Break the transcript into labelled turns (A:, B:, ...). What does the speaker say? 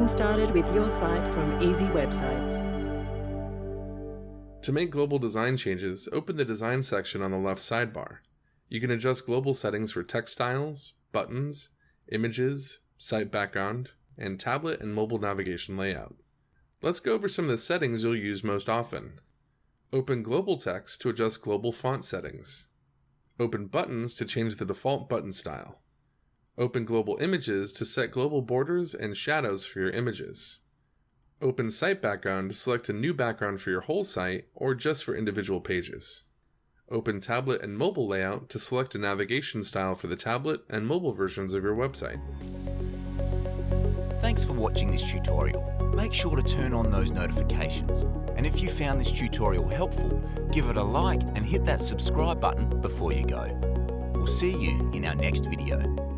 A: getting started with your site from Easy Websites.
B: To make global design changes, open the Design section on the left sidebar. You can adjust global settings for text styles, buttons, images, site background, and tablet and mobile navigation layout. Let's go over some of the settings you'll use most often. Open Global Text to adjust global font settings. Open Buttons to change the default button style. Open Global Images to set global borders and shadows for your images. Open Site Background to select a new background for your whole site or just for individual pages. Open Tablet and Mobile Layout to select a navigation style for the tablet and mobile versions of your website.
C: Thanks for watching this tutorial. Make sure to turn on those notifications. And if you found this tutorial helpful, give it a like and hit that subscribe button before you go. We'll see you in our next video.